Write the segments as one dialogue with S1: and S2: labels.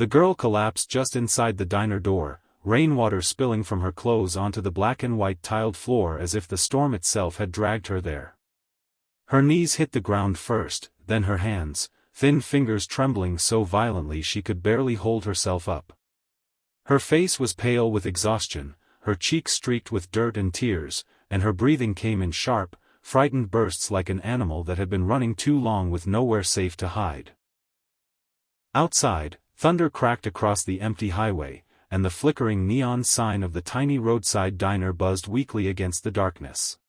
S1: The girl collapsed just inside the diner door, rainwater spilling from her clothes onto the black and white tiled floor as if the storm itself had dragged her there. Her knees hit the ground first, then her hands, thin fingers trembling so violently she could barely hold herself up. Her face was pale with exhaustion, her cheeks streaked with dirt and tears, and her breathing came in sharp, frightened bursts like an animal that had been running too long with nowhere safe to hide. Outside, thunder cracked across the empty highway, and the flickering neon sign of the tiny roadside diner buzzed weakly against the darkness.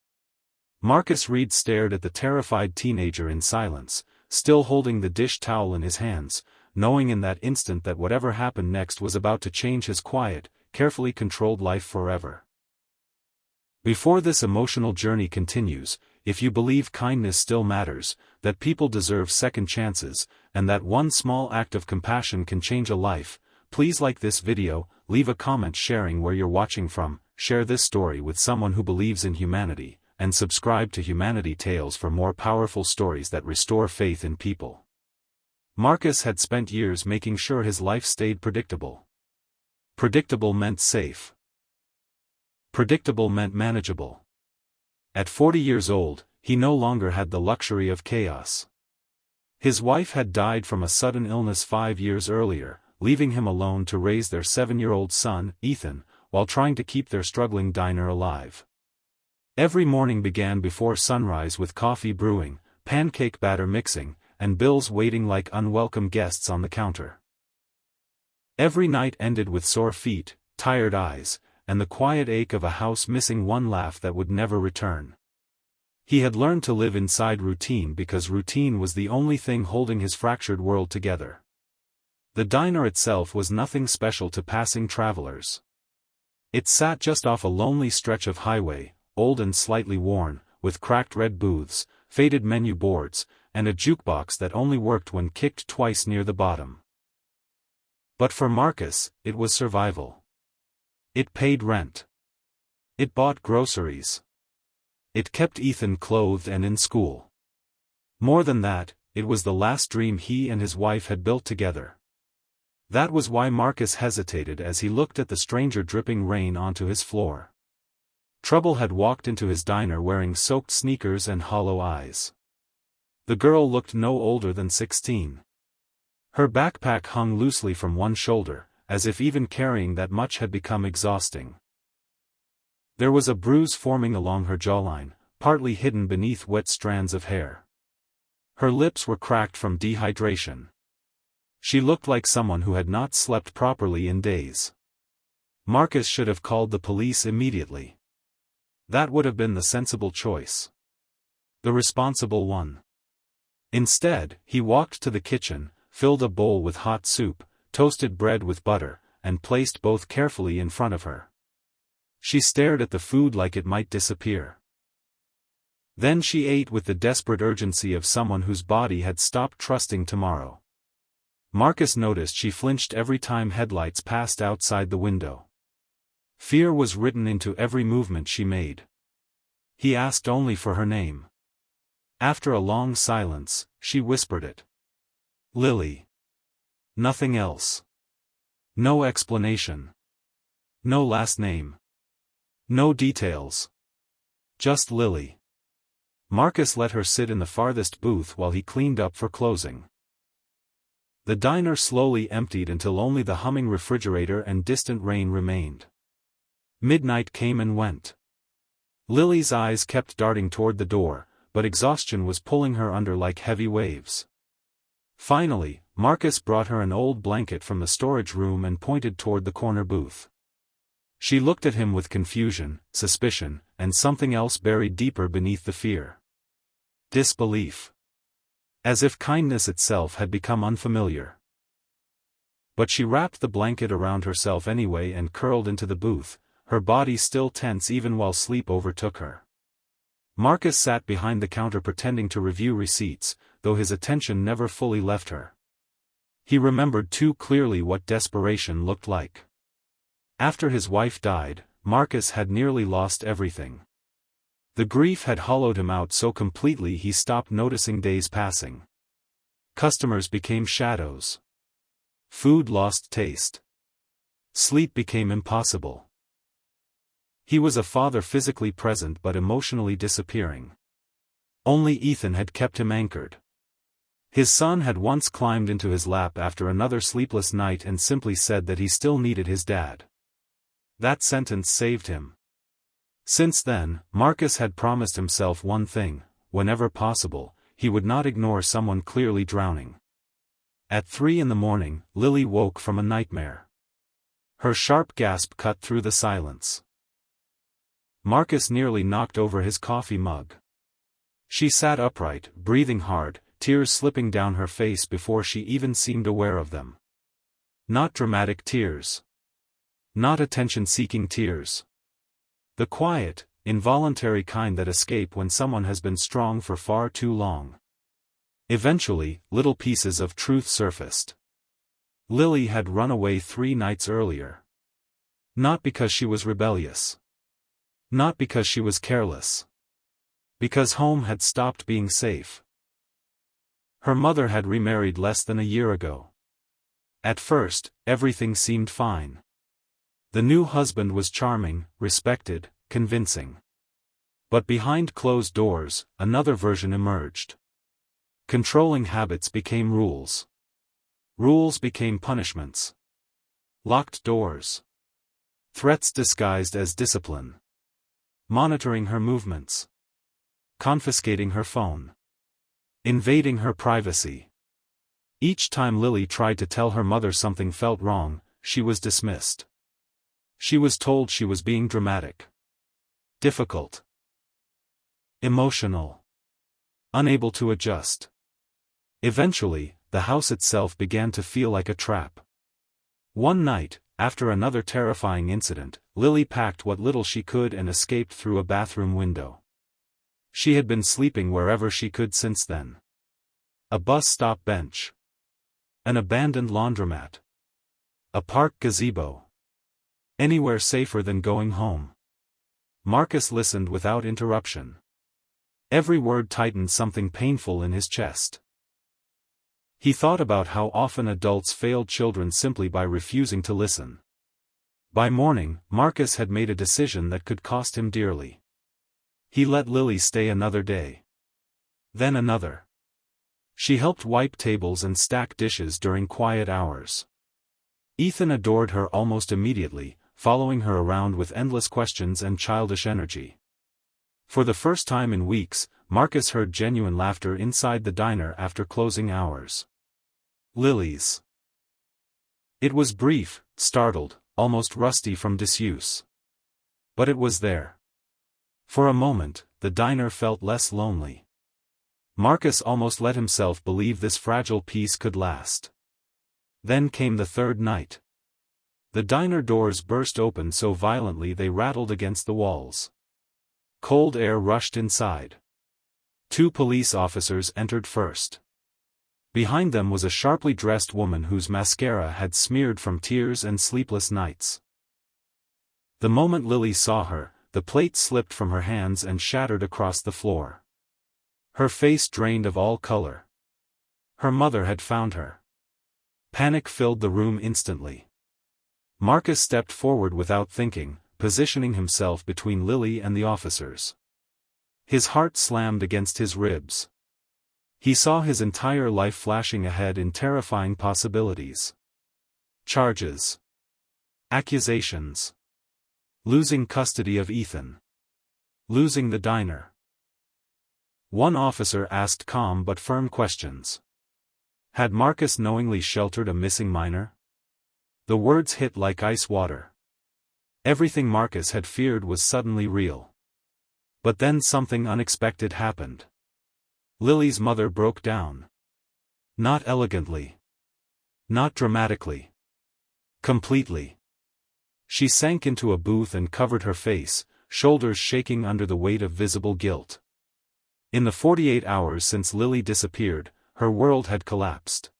S1: Marcus Reed stared at the terrified teenager in silence, still holding the dish towel in his hands, knowing in that instant that whatever happened next was about to change his quiet, carefully controlled life forever. Before this emotional journey continues, if you believe kindness still matters, that people deserve second chances, and that one small act of compassion can change a life, please like this video, leave a comment sharing where you're watching from, share this story with someone who believes in humanity, and subscribe to Humanity Tales for more powerful stories that restore faith in people. Marcus had spent years making sure his life stayed predictable. Predictable meant safe. Predictable meant manageable. At 40 years old, he no longer had the luxury of chaos. His wife had died from a sudden illness 5 years earlier, leaving him alone to raise their 7-year-old son, Ethan, while trying to keep their struggling diner alive. Every morning began before sunrise with coffee brewing, pancake batter mixing, and bills waiting like unwelcome guests on the counter. Every night ended with sore feet, tired eyes, and the quiet ache of a house missing one laugh that would never return. He had learned to live inside routine because routine was the only thing holding his fractured world together. The diner itself was nothing special to passing travelers. It sat just off a lonely stretch of highway, old and slightly worn, with cracked red booths, faded menu boards, and a jukebox that only worked when kicked twice near the bottom. But for Marcus, it was survival. It paid rent. It bought groceries. It kept Ethan clothed and in school. More than that, it was the last dream he and his wife had built together. That was why Marcus hesitated as he looked at the stranger dripping rain onto his floor. Trouble had walked into his diner wearing soaked sneakers and hollow eyes. The girl looked no older than 16. Her backpack hung loosely from one shoulder, as if even carrying that much had become exhausting. There was a bruise forming along her jawline, partly hidden beneath wet strands of hair. Her lips were cracked from dehydration. She looked like someone who had not slept properly in days. Marcus should have called the police immediately. That would have been the sensible choice. The responsible one. Instead, he walked to the kitchen, filled a bowl with hot soup, toasted bread with butter, and placed both carefully in front of her. She stared at the food like it might disappear. Then she ate with the desperate urgency of someone whose body had stopped trusting tomorrow. Marcus noticed she flinched every time headlights passed outside the window. Fear was written into every movement she made. He asked only for her name. After a long silence, she whispered it. Lily. Nothing else. No explanation. No last name. No details. Just Lily. Marcus let her sit in the farthest booth while he cleaned up for closing. The diner slowly emptied until only the humming refrigerator and distant rain remained. Midnight came and went. Lily's eyes kept darting toward the door, but exhaustion was pulling her under like heavy waves. Finally, Marcus brought her an old blanket from the storage room and pointed toward the corner booth. She looked at him with confusion, suspicion, and something else buried deeper beneath the fear. Disbelief. As if kindness itself had become unfamiliar. But she wrapped the blanket around herself anyway and curled into the booth, her body still tense even while sleep overtook her. Marcus sat behind the counter pretending to review receipts, though his attention never fully left her. He remembered too clearly what desperation looked like. After his wife died, Marcus had nearly lost everything. The grief had hollowed him out so completely he stopped noticing days passing. Customers became shadows. Food lost taste. Sleep became impossible. He was a father physically present but emotionally disappearing. Only Ethan had kept him anchored. His son had once climbed into his lap after another sleepless night and simply said that he still needed his dad. That sentence saved him. Since then, Marcus had promised himself one thing: whenever possible, he would not ignore someone clearly drowning. At 3 in the morning, Lily woke from a nightmare. Her sharp gasp cut through the silence. Marcus nearly knocked over his coffee mug. She sat upright, breathing hard, tears slipping down her face before she even seemed aware of them. Not dramatic tears. Not attention-seeking tears. The quiet, involuntary kind that escape when someone has been strong for far too long. Eventually, little pieces of truth surfaced. Lily had run away 3 nights earlier. Not because she was rebellious. Not because she was careless. Because home had stopped being safe. Her mother had remarried less than a year ago. At first, everything seemed fine. The new husband was charming, respected, convincing. But behind closed doors, another version emerged. Controlling habits became rules. Rules became punishments. Locked doors. Threats disguised as discipline. Monitoring her movements. Confiscating her phone. Invading her privacy. Each time Lily tried to tell her mother something felt wrong, she was dismissed. She was told she was being dramatic. Difficult. Emotional. Unable to adjust. Eventually, the house itself began to feel like a trap. One night, after another terrifying incident, Lily packed what little she could and escaped through a bathroom window. She had been sleeping wherever she could since then. A bus stop bench. An abandoned laundromat. A park gazebo. Anywhere safer than going home. Marcus listened without interruption. Every word tightened something painful in his chest. He thought about how often adults failed children simply by refusing to listen. By morning, Marcus had made a decision that could cost him dearly. He let Lily stay another day. Then another. She helped wipe tables and stack dishes during quiet hours. Ethan adored her almost immediately, following her around with endless questions and childish energy. For the first time in weeks, Marcus heard genuine laughter inside the diner after closing hours. Lily's. It was brief, startled, almost rusty from disuse. But it was there. For a moment, the diner felt less lonely. Marcus almost let himself believe this fragile peace could last. Then came the third night. The diner doors burst open so violently they rattled against the walls. Cold air rushed inside. 2 police officers entered first. Behind them was a sharply dressed woman whose mascara had smeared from tears and sleepless nights. The moment Lily saw her, the plate slipped from her hands and shattered across the floor. Her face drained of all color. Her mother had found her. Panic filled the room instantly. Marcus stepped forward without thinking, positioning himself between Lily and the officers. His heart slammed against his ribs. He saw his entire life flashing ahead in terrifying possibilities. Charges. Accusations. Losing custody of Ethan. Losing the diner. One officer asked calm but firm questions. Had Marcus knowingly sheltered a missing minor? The words hit like ice water. Everything Marcus had feared was suddenly real. But then something unexpected happened. Lily's mother broke down. Not elegantly. Not dramatically. Completely. She sank into a booth and covered her face, shoulders shaking under the weight of visible guilt. In the 48 hours since Lily disappeared, her world had collapsed.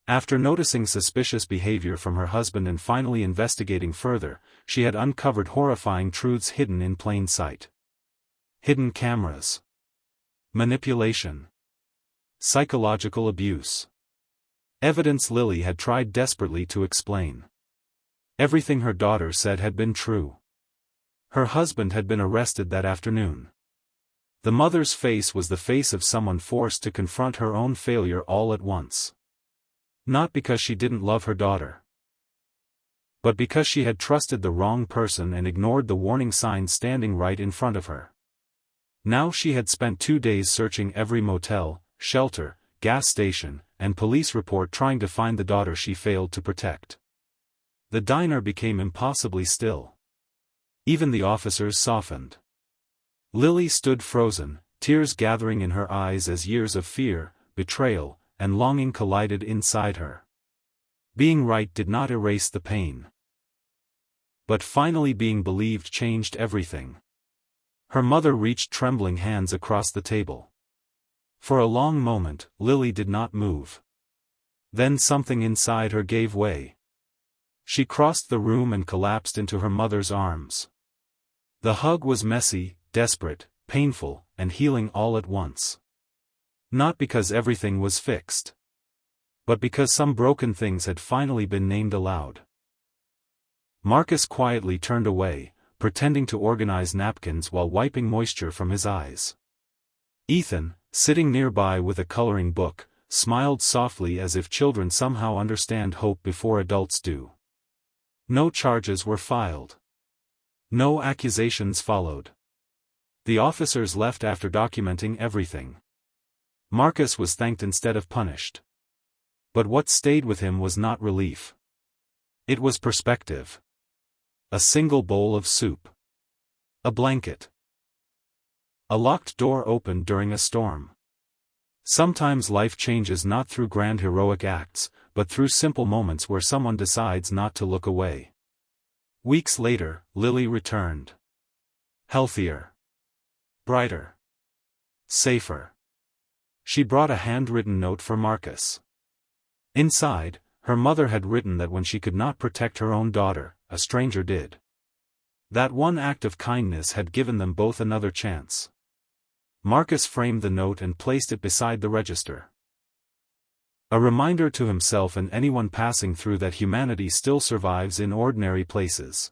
S1: After noticing suspicious behavior from her husband and finally investigating further, she had uncovered horrifying truths hidden in plain sight. Hidden cameras. Manipulation. Psychological abuse. Evidence Lily had tried desperately to explain. Everything her daughter said had been true. Her husband had been arrested that afternoon. The mother's face was the face of someone forced to confront her own failure all at once. Not because she didn't love her daughter, but because she had trusted the wrong person and ignored the warning signs standing right in front of her. Now she had spent 2 days searching every motel, shelter, gas station, and police report trying to find the daughter she failed to protect. The diner became impossibly still. Even the officers softened. Lily stood frozen, tears gathering in her eyes as years of fear, betrayal, and longing collided inside her. Being right did not erase the pain. But finally being believed changed everything. Her mother reached trembling hands across the table. For a long moment, Lily did not move. Then something inside her gave way. She crossed the room and collapsed into her mother's arms. The hug was messy, desperate, painful, and healing all at once. Not because everything was fixed, but because some broken things had finally been named aloud. Marcus quietly turned away, pretending to organize napkins while wiping moisture from his eyes. Ethan, sitting nearby with a coloring book, smiled softly as if children somehow understand hope before adults do. No charges were filed. No accusations followed. The officers left after documenting everything. Marcus was thanked instead of punished. But what stayed with him was not relief. It was perspective. A single bowl of soup. A blanket. A locked door opened during a storm. Sometimes life changes not through grand heroic acts, but through simple moments where someone decides not to look away. Weeks later, Lily returned. Healthier. Brighter. Safer. She brought a handwritten note for Marcus. Inside, her mother had written that when she could not protect her own daughter, a stranger did. That one act of kindness had given them both another chance. Marcus framed the note and placed it beside the register. A reminder to himself and anyone passing through that humanity still survives in ordinary places.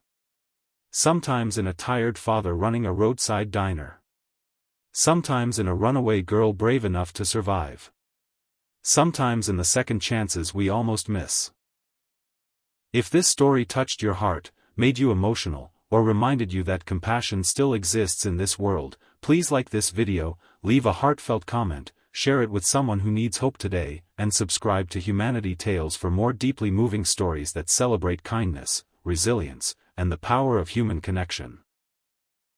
S1: Sometimes in a tired father running a roadside diner. Sometimes in a runaway girl brave enough to survive. Sometimes in the second chances we almost miss. If this story touched your heart, made you emotional, or reminded you that compassion still exists in this world, please like this video, leave a heartfelt comment, share it with someone who needs hope today, and subscribe to Humanity Tales for more deeply moving stories that celebrate kindness, resilience, and the power of human connection.